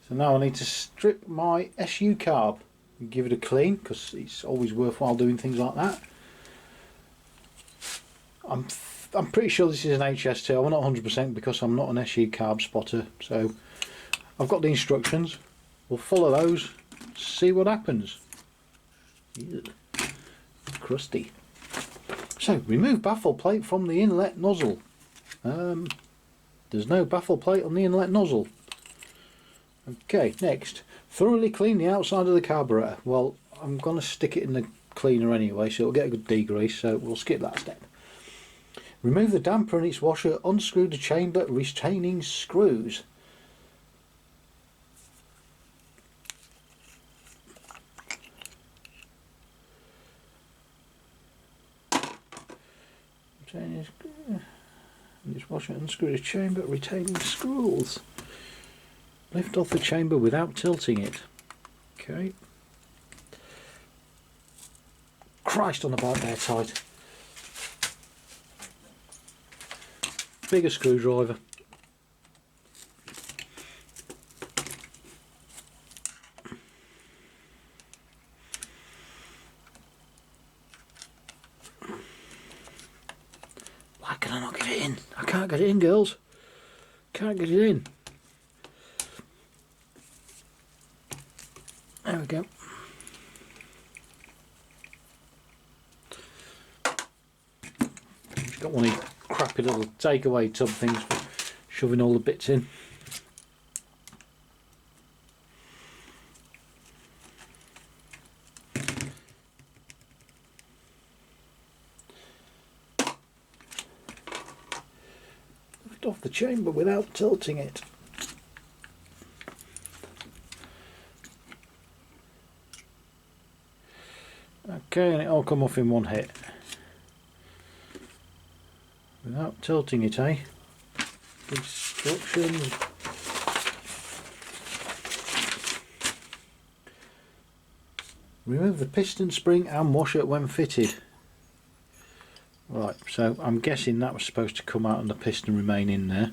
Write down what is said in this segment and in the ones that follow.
So now I need to strip my SU carb and give it a clean, because it's always worthwhile doing things like that. I'm pretty sure this is an HS2. I'm not 100% because I'm not an SU carb spotter. So I've got the instructions. We'll follow those, see what happens. Ew. Crusty. So remove baffle plate from the inlet nozzle. There's no baffle plate on the inlet nozzle. Okay, next, thoroughly clean the outside of the carburettor. Well, I'm going to stick it in the cleaner anyway, so it'll get a good degrease, so we'll skip that step. Remove the damper and its washer, unscrew the chamber retaining screws. This washer, unscrew the chamber retaining screws. Lift off the chamber without tilting it. Okay. Christ on about there tight. Bigger screwdriver. Why can I not get it in? I can't get it in, girls. Can't get it in. There we go. Just got one of these crappy little takeaway tub things for shoving all the bits in. Lift off the chamber without tilting it. Okay, and it all come off in one hit. Without tilting it, eh? Instructions. Remove the piston spring and washer when fitted. Right, so I'm guessing that was supposed to come out and the piston remain in there.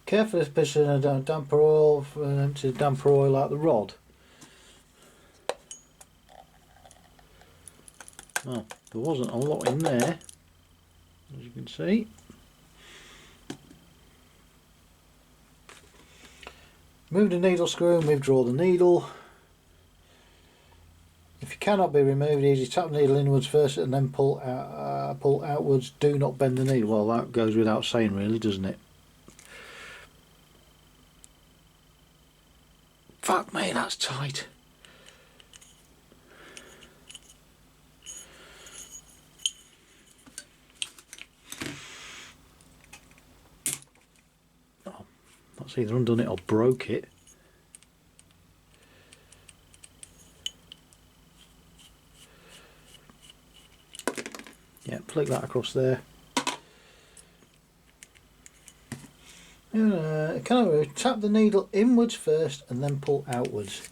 Carefully piston and damper oil to damper oil out the rod. Well, there wasn't a lot in there, as you can see. Move the needle screw and withdraw the needle. If it cannot be removed, easy tap the needle inwards first and then pull outwards. Do not bend the needle. Well, that goes without saying, really, doesn't it? Fuck me, that's tight. Oh, that's either undone it or broke it. Yeah, flick that across there. Tap the needle inwards first and then pull outwards.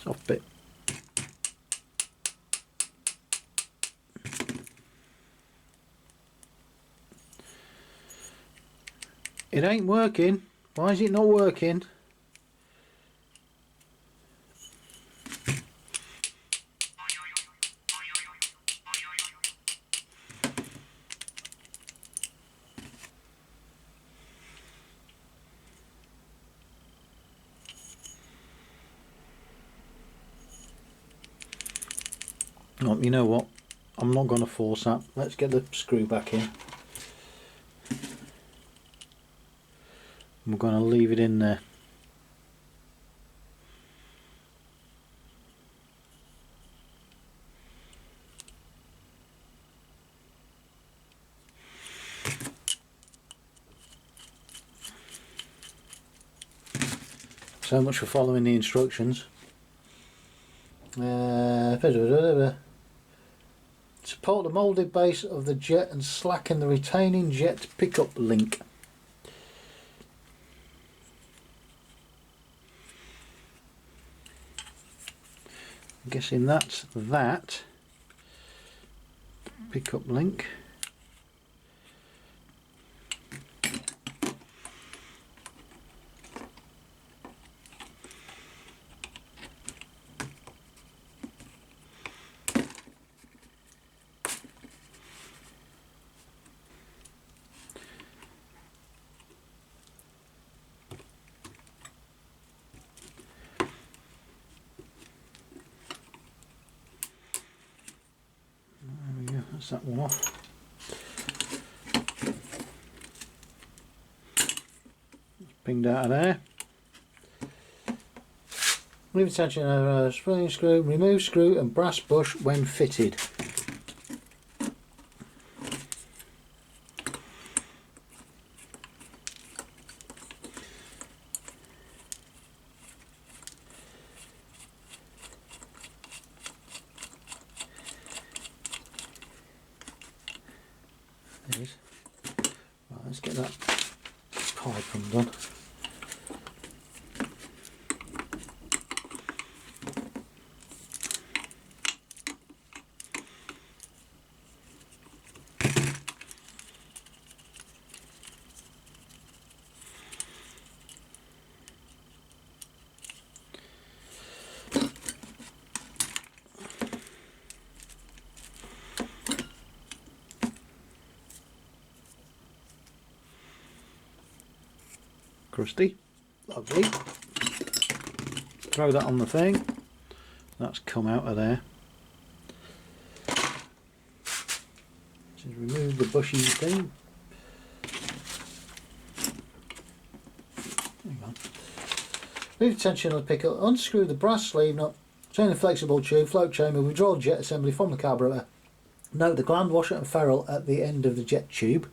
Soft bit. It ain't working. Why is it not working? Oh, you know what? I'm not going to force that. Let's get the screw back in. I'm going to leave it in there. So much for following the instructions. Support the moulded base of the jet and slacken the retaining jet pickup link. I'm guessing that's that. pickup link. That's that one off. Pinged out of there. Leave attention of spring screw, remove screw and brass bush when fitted. There it is. Right, let's get that pipe undone. Crusty, lovely. Throw that on the thing. That's come out of there. Just remove the bushy thing. Hang on. Move the tension on the pickup. Unscrew the brass sleeve nut. Turn the flexible tube, float chamber, withdraw the jet assembly from the carburetor. Note the gland washer and ferrule at the end of the jet tube.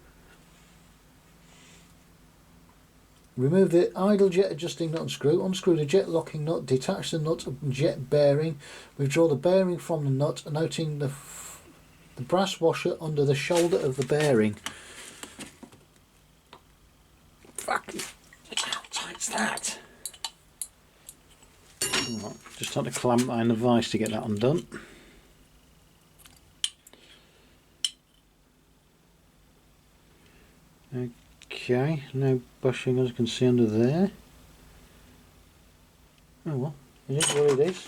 Remove the idle jet adjusting nut and screw. Unscrew the jet locking nut. Detach the nut and jet bearing. Withdraw the bearing from the nut, noting the brass washer under the shoulder of the bearing. Fuck! How tight's that? Right, just had to clamp that in the vise to get that undone. Okay, no bushing as you can see under there. Oh well, it is what it is.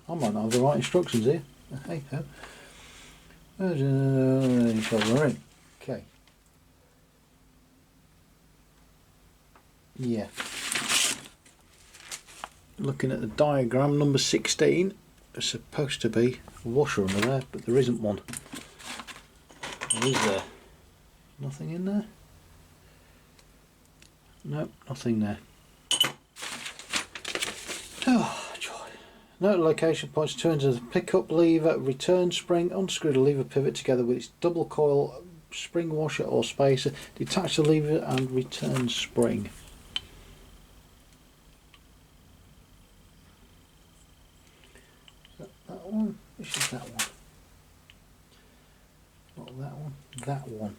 I might not have the right instructions here. Hey ho. Okay. Yeah. Looking at the diagram, number 16, there's supposed to be a washer under there, but there isn't one. Or is there? Nothing in there? Nope, nothing there. Oh, joy. Note the location points to enter the pickup lever, return spring, unscrew the lever pivot together with its double coil spring washer or spacer, detach the lever and return spring. That one? Which is that one? Not that one, that one.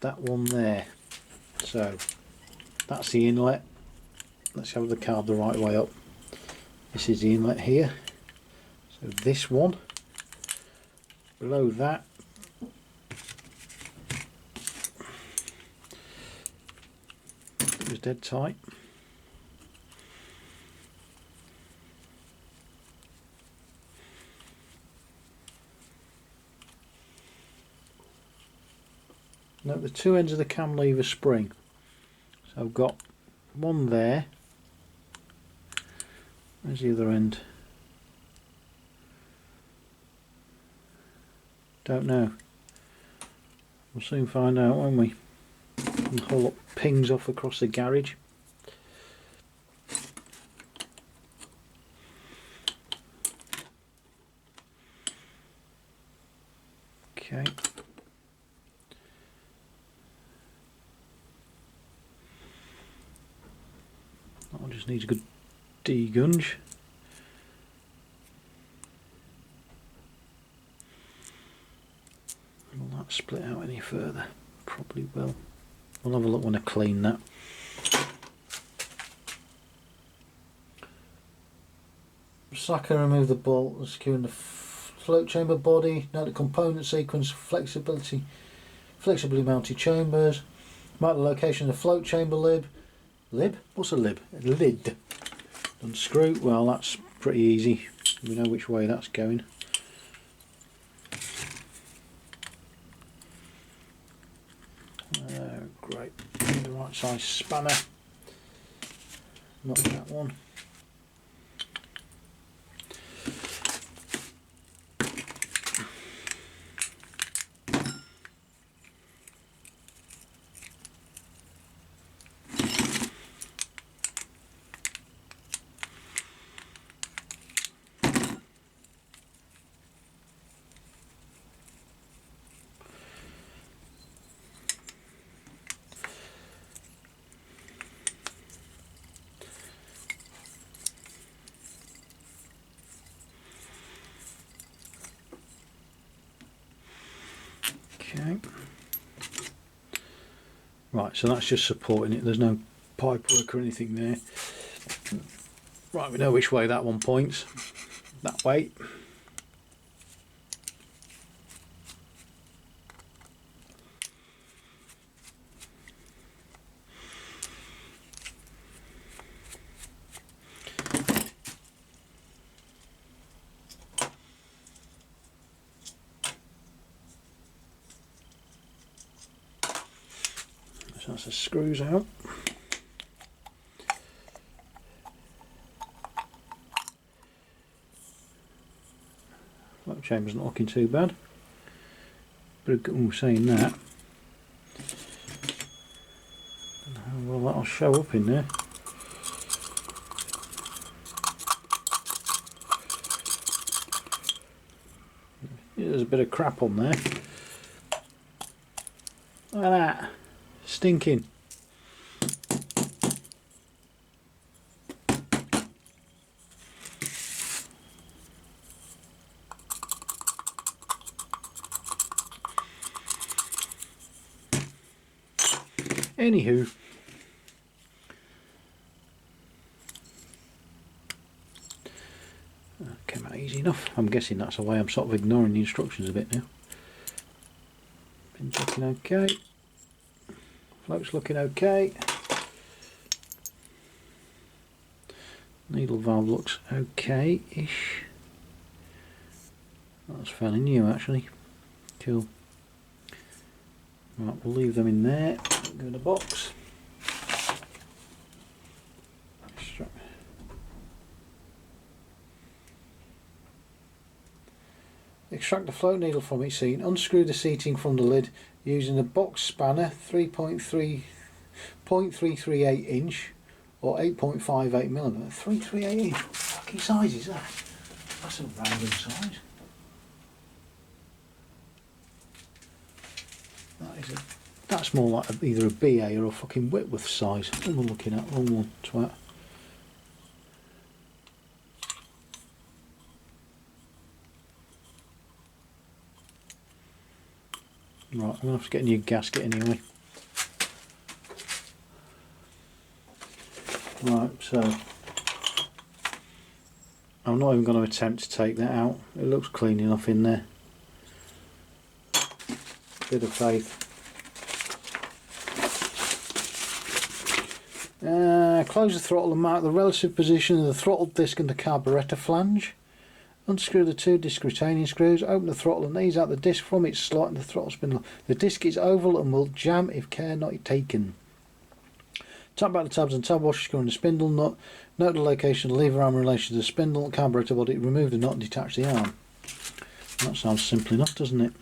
That one there. So that's the inlet. Let's have the carb the right way up. This is the inlet here. So this one below that it was dead tight. Note the two ends of the cam lever spring. So I've got one there. Where's the other end? Don't know. We'll soon find out, won't we? And the whole lot pings off across the garage. Okay. That one just needs a good degunge. Will that split out any further? Probably will. We'll have a look when I clean that. Slacker, remove the bolt and securing the float chamber body, note the component sequence, flexibly mounted chambers, mark the location of the float chamber lid. Lid? What's a lid? A lid. Unscrew, well that's pretty easy, we know which way that's going. Great, the right size spanner, not that one. Okay. Right, so that's just supporting it, there's no pipe work or anything there. Right, we know which way that one points. That way. So that's the screws out. Float chamber's not looking too bad. But saying that, I don't know how well that'll show up in there. Yeah, there's a bit of crap on there. Look at that. Stinking. Anywho, came out easy enough. I'm guessing that's the way I'm sort of ignoring the instructions a bit now. Pin's looking okay. Float's looking okay. Needle valve looks okay-ish. That's fairly new actually. Cool. Right, we'll leave them in there. Go in the box. Extract the float needle from its seat. Unscrew the seating from the lid using a box spanner 3.338 inch or 8.58 millimeter. 338 inch. What fucking size is that? That's a random size. That's more like either a BA or a fucking Whitworth size. What am I looking at? Wrong one, twat. Right, I'm going to have to get a new gasket anyway. Right, so I'm not even going to attempt to take that out. It looks clean enough in there. Bit of faith. Close the throttle and mark the relative position of the throttle disc and the carburettor flange. Unscrew the two disc retaining screws, open the throttle and ease out the disc from its slot and the throttle spindle. The disc is oval and will jam if care not taken. Tap back the tabs and tab washer screw and the spindle nut. Note the location of the lever arm in relation to the spindle and carburettor body. Remove the nut and detach the arm. That sounds simple enough, doesn't it?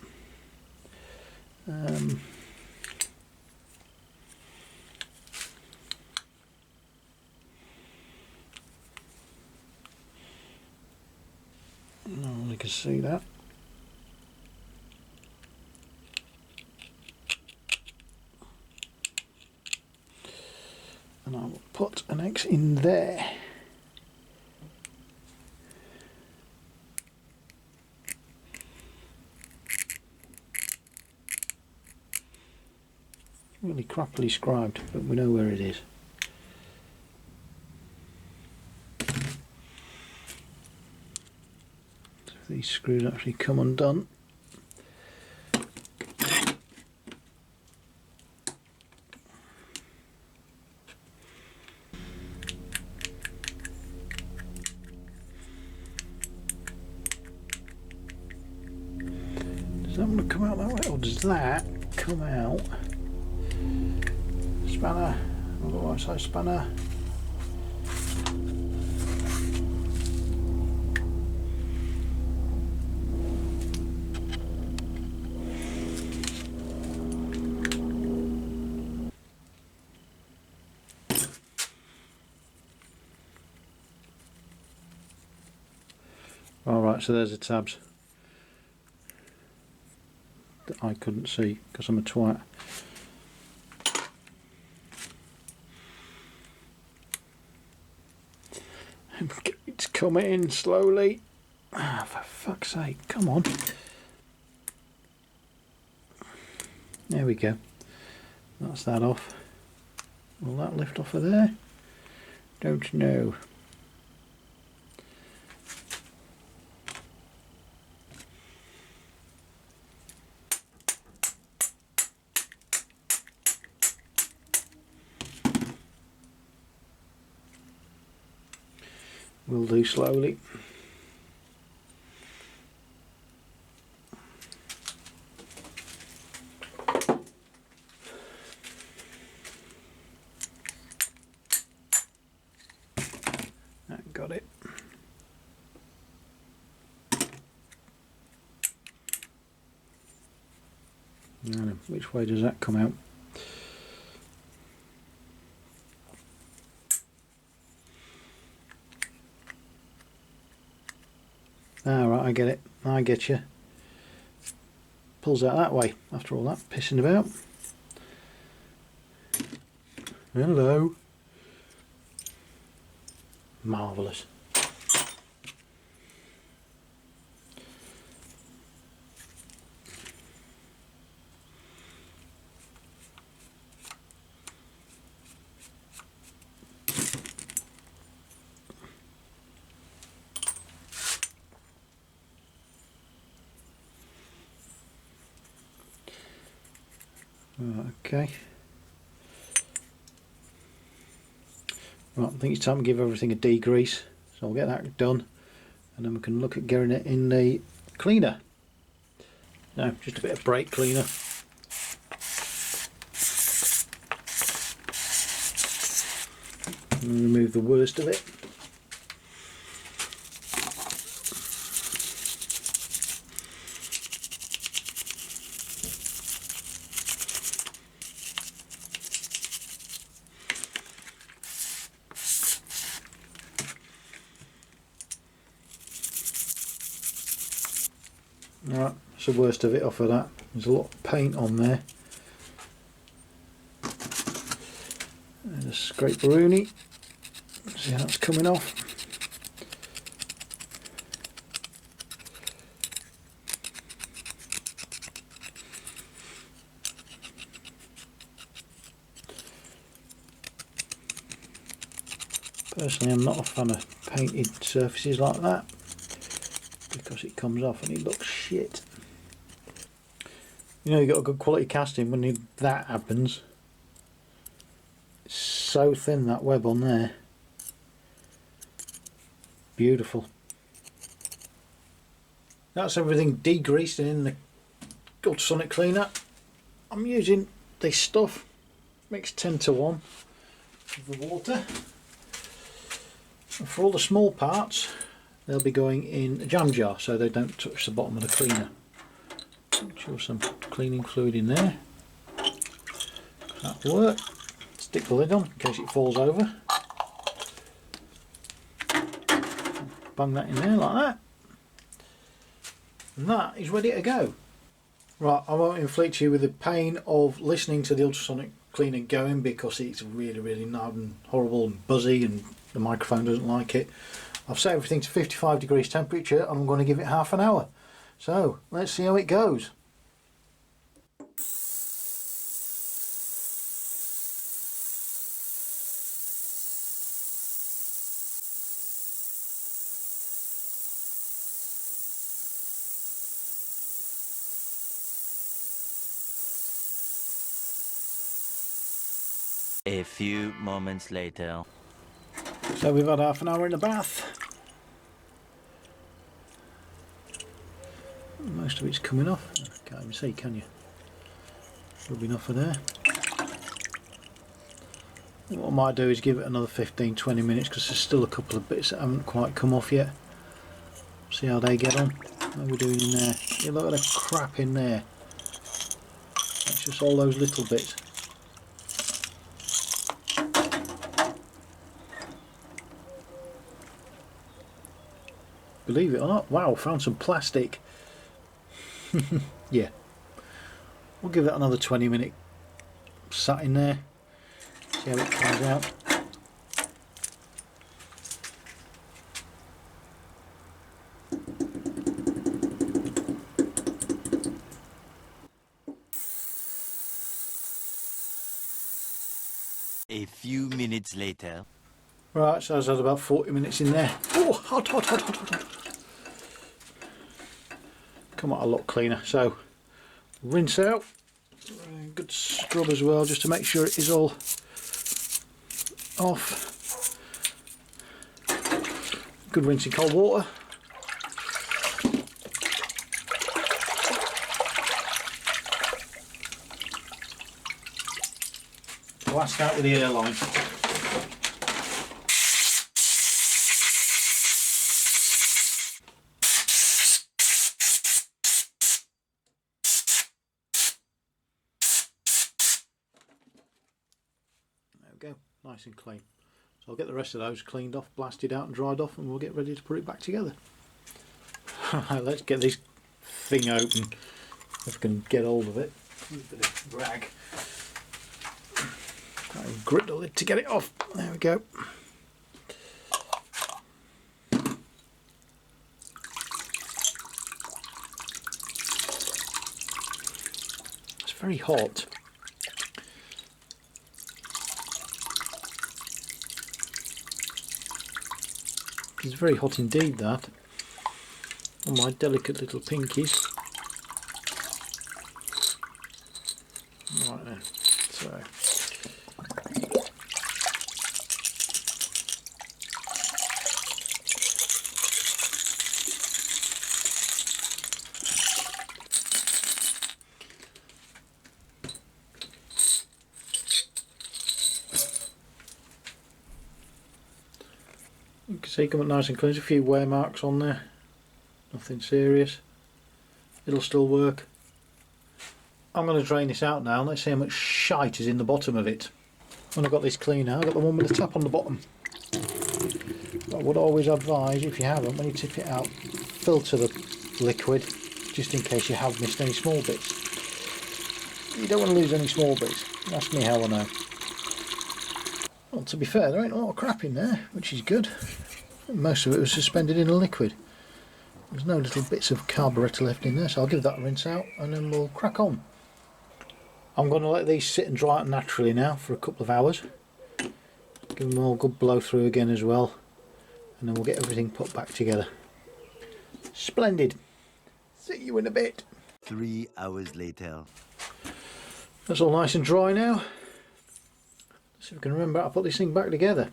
No, you can see that. And I will put an X in there. Really crappily scribed, but we know where it is. these screws actually come undone. Does that want to come out that way, or does that come out? Spanner, right side spanner. Alright, so there's the tabs that I couldn't see because I'm a twat. It's coming in slowly. Ah, for fuck's sake, come on. There we go. That's that off. Will that lift off of there? Don't know. We'll do slowly. Got it. Now, which way does that come out? Ah, right, I get it. I get you. Pulls out that way after all that pissing about. Hello. Marvellous. Okay. Right, I think it's time to give everything a degrease, so I'll get that done and then we can look at getting it in the cleaner. Now, just a bit of brake cleaner. And remove the worst of it. Right, that's the worst of it off of that. There's a lot of paint on there. And a scraperoonie. See how that's coming off. Personally, I'm not a fan of painted surfaces like that because it comes off and it looks shit. You know, you got a good quality casting when that happens. It's so thin, that web on there. Beautiful. That's everything degreased and in the ultrasonic cleaner. I'm using this stuff, mixed 10 to 1 with the water. And for all the small parts, they'll be going in a jam jar so they don't touch the bottom of the cleaner. Show some cleaning fluid in there. That'll work. Stick the lid on in case it falls over. Bang that in there like that. And that is ready to go. Right, I won't inflict you with the pain of listening to the ultrasonic cleaner going because it's really loud and horrible and buzzy and the microphone doesn't like it. I've set everything to 55 degrees temperature and I'm going to give it half an hour. So let's see how it goes. A few moments later. So we've had half an hour in the bath. Most of it's coming off. Can't even see, can you? Rubbing off of there. What I might do is give it another 15-20 minutes because there's still a couple of bits that haven't quite come off yet. See how they get on. How are we doing in there? Yeah, look at the crap in there. That's just all those little bits. Believe it or not, wow, found some plastic. Yeah. We'll give it another 20 minute sat in there. See how it comes out. A few minutes later. Right, so I've had about 40 minutes in there. Oh, hot, hot, hot, hot, hot, hot. Come out a lot cleaner. So, rinse out. Good scrub as well, just to make sure it is all off. Good rinse in cold water. Blast out with the airline. There we go, nice and clean. So I'll get the rest of those cleaned off, blasted out and dried off, and we'll get ready to put it back together. Let's get this thing open if I can get hold of it. A bit of drag. I'll grip the lid to get it off. There we go. It's very hot. It's very hot indeed, that. On my delicate little pinkies. Right then, so. You can see coming nice and clean. There's a few wear marks on there. Nothing serious. It'll still work. I'm going to drain this out now. Let's see how much shite is in the bottom of it. When I've got this clean out, I've got the one with the tap on the bottom. I would always advise, if you haven't, when you tip it out, filter the liquid just in case you have missed any small bits. You don't want to lose any small bits. Ask me how I know. Well, to be fair, there ain't a lot of crap in there, which is good. Most of it was suspended in a liquid. There's no little bits of carburettor left in there, so I'll give that a rinse out and then we'll crack on. I'm going to let these sit and dry out naturally now for a couple of hours. Give them all a good blow through again as well, and then we'll get everything put back together. Splendid. See you in a bit. 3 hours later. That's all nice and dry now. Let's see if we can remember how to put this thing back together.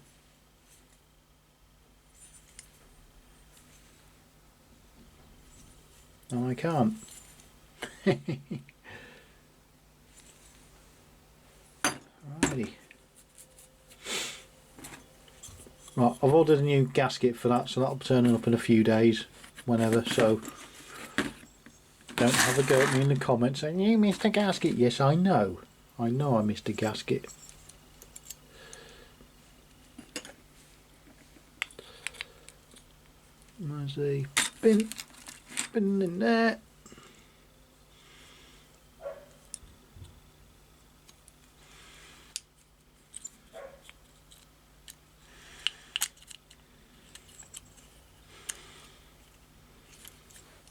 No, I can't. Alrighty. Right, I've ordered a new gasket for that, so that'll be turning up in a few days, whenever, so don't have a go at me in the comments saying, you missed a gasket. Yes, I know. I know I missed a gasket. There's the bin in there.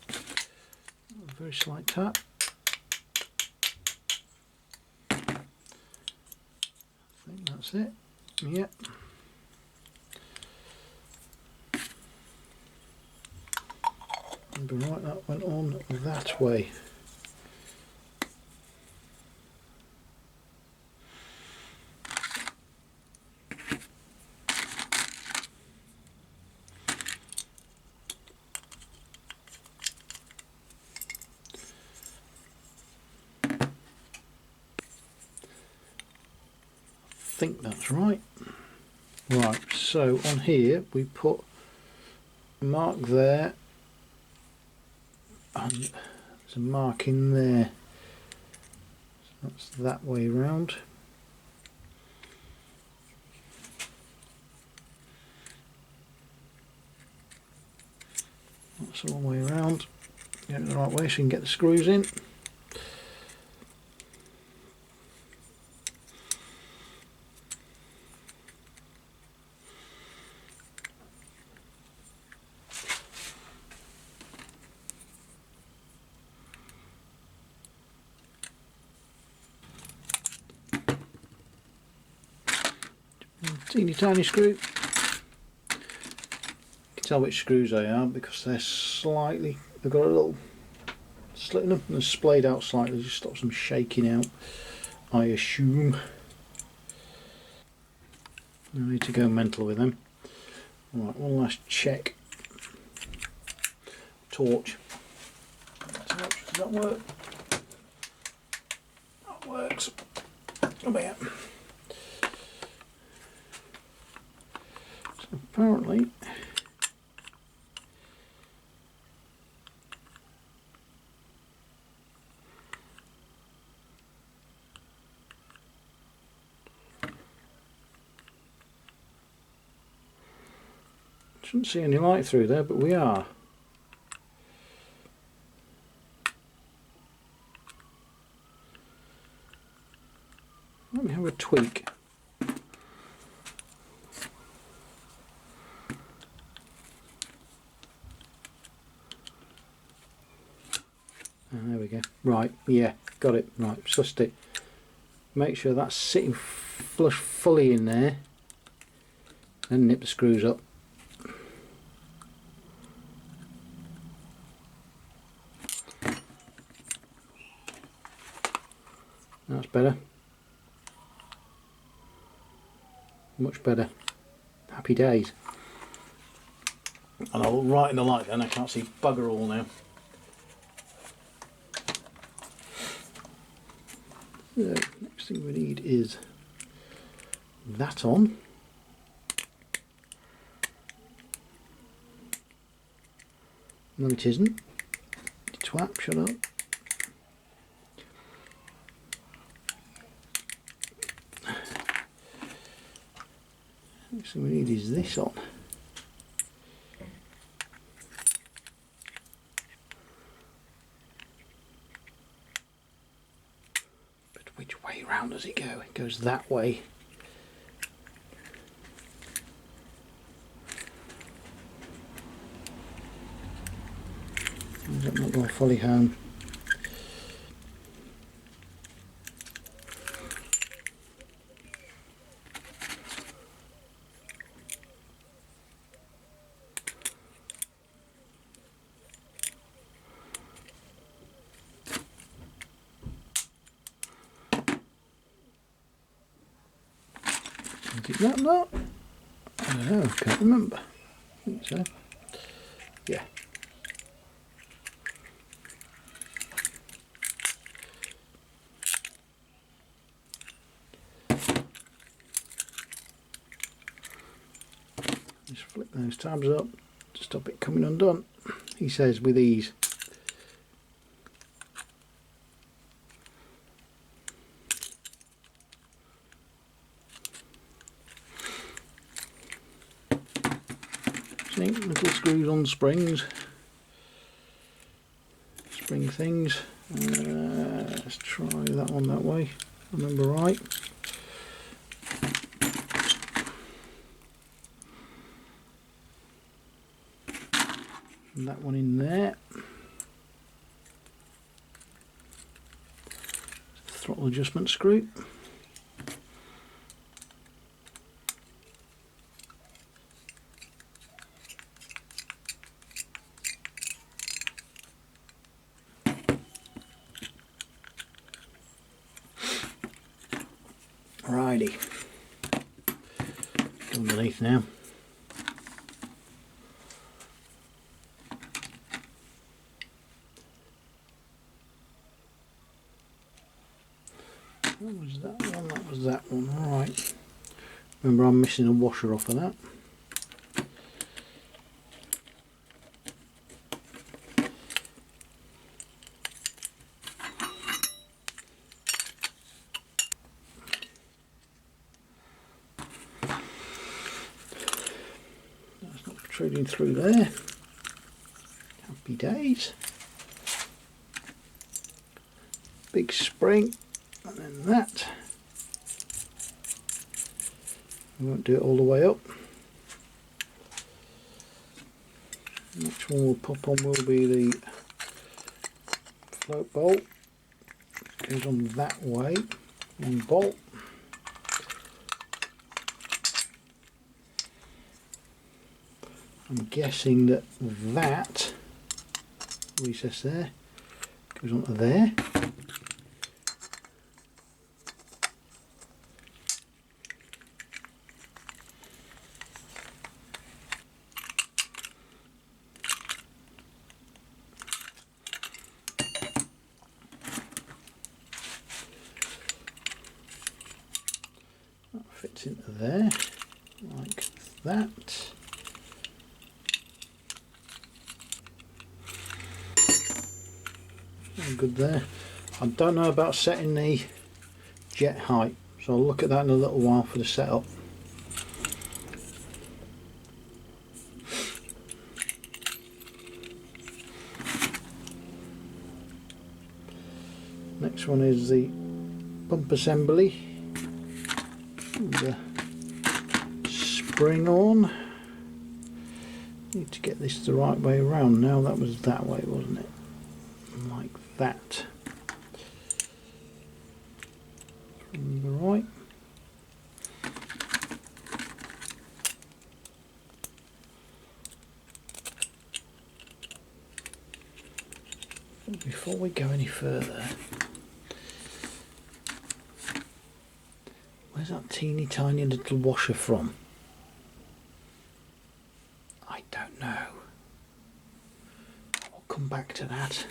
A very slight tap. I think that's it. Yep. Right, that went on that way. think that's right. Right, so on here we put a mark there and there's a mark in there. So that's that way round. That's the wrong way around. Get it the right way so you can get the screws in. Teeny tiny screw. You can tell which screws they are because they're slightly, they've got a little slit in them and they're splayed out slightly, just stops them shaking out, I assume. I need to go mental with them. Right, one last check. Torch. Does that work? That works. Come here. So apparently shouldn't see any light through there, but we are. Let me have a tweak. There we go. Right, yeah, got it. Right, sussed it. Make sure that's sitting flush fully in there. Then nip the screws up. That's better. Much better. Happy days. And I'll right in the light then, I can't see bugger all now. So, next thing we need is that on. No it isn't. You twat, shut up. Next thing we need is this on. But which way round does it go? It goes that way. Is that not going fully home? Did that not? I don't know, can't remember. I think so. Yeah. Just flip those tabs up to stop it coming undone. He says with ease. See, little screws on springs. Spring things. Let's try that one that way. Remember right. And that one in there. Throttle adjustment screw. Righty. Go underneath now. That was that one, that was that one, right. Remember, I'm missing a washer off of that. That's not protruding through there. Happy days. Big spring, and then that. We won't do it all the way up. Next one we'll pop on will be the float bolt. Goes on that way. One bolt. I'm guessing that recess there goes onto there. That fits into there like that. Good there. I don't know about setting the jet height, so I'll look at that in a little while for the setup. Next one is the pump assembly. The spring on. Need to get this the right way around now. That was that way, wasn't it? Like that. From the right. Before we go any further, where's that teeny tiny little washer from? I don't know. I'll come back to that.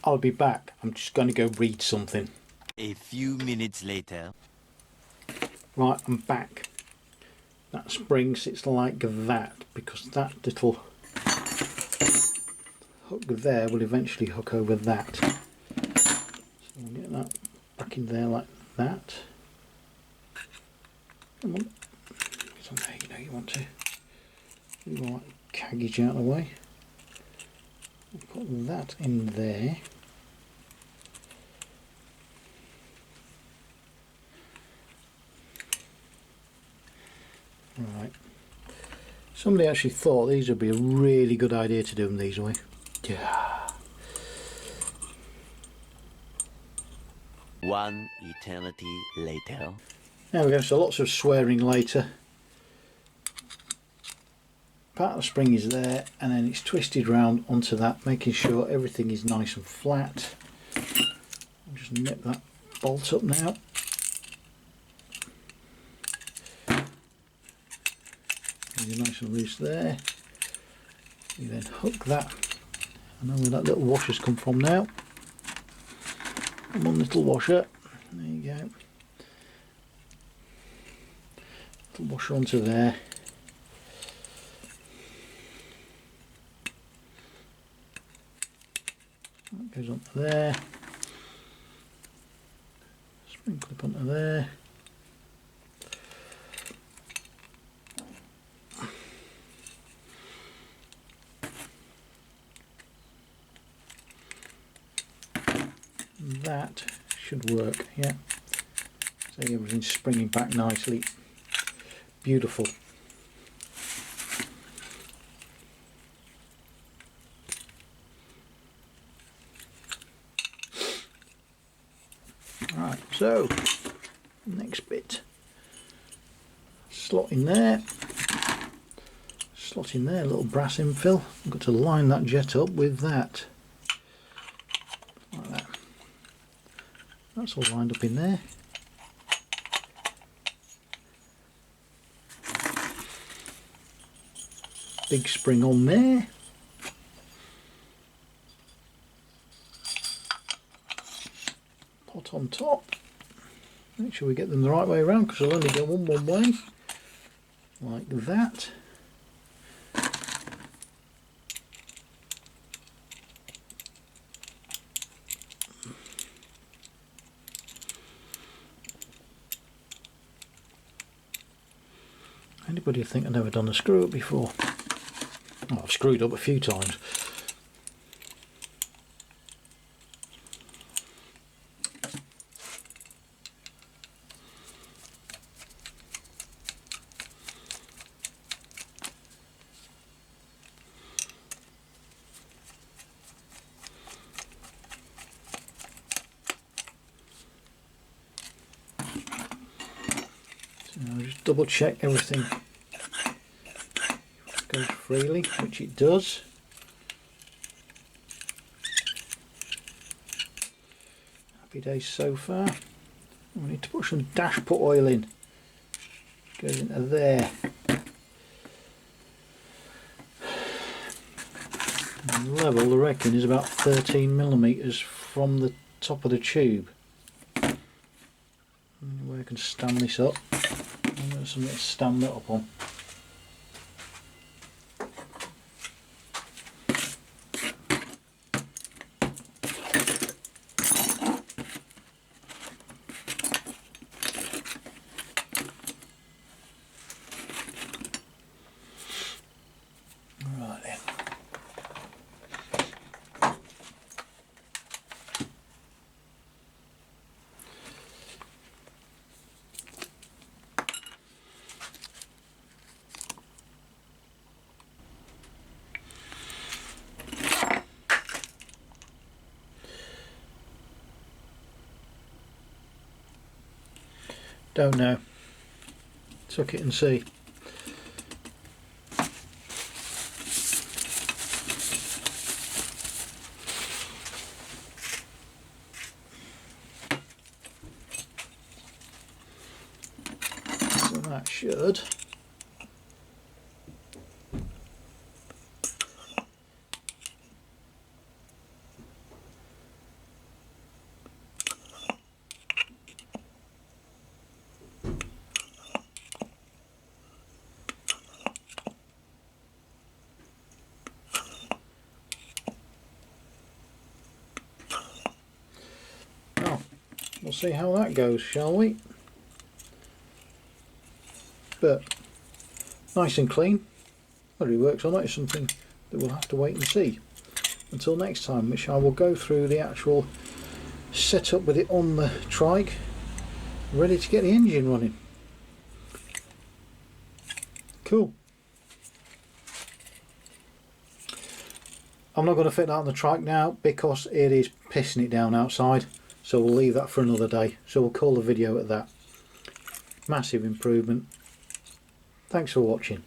I'll be back. I'm just going to go read something. A few minutes later. Right, I'm back. That spring sits like that because that little hook there will eventually hook over that. So we'll get that back in there like that. Come on. It's on there, you know you want to. You want caggage out of the way. We'll put that in there. Right. Somebody actually thought these would be a really good idea to do them these way. Yeah. One eternity later. There we go, so lots of swearing later. Part of the spring is there and then it's twisted round onto that, making sure everything is nice and flat. I'll just nip that bolt up now. You're nice and loose there. You then hook that. I know where that little washer's come from now. One little washer. There you go. Little washer onto there. That goes onto there. Spring clip onto there. That should work, yeah. So everything's springing back nicely. Beautiful. Right, so next bit. Slot in there. slot in there, a little brass infill. I've got to line that jet up with that. Like that. That's all lined up in there. Big spring on there. Pot on top. Make sure we get them the right way around, because I'll only go one way. Like that. Anybody think I've never done a screw up before? Oh, I've screwed up a few times. So I'll just double check everything goes freely, which it does. Happy days so far. We need to put some dashpot oil in. Goes into there. And level, I reckon, is about 13mm from the top of the tube. Where I can stand this up. I've got something to stand that up on. Right then. Don't know. Suck it and see. So that should we'll see how that goes, shall we? But nice and clean. Whether it works or not is something that we'll have to wait and see. Until next time, which I will go through the actual setup with it on the trike, ready to get the engine running. Cool. I'm not going to fit that on the trike now because it is pissing it down outside. So we'll leave that for another day. So we'll call the video at that. Massive improvement. Thanks for watching.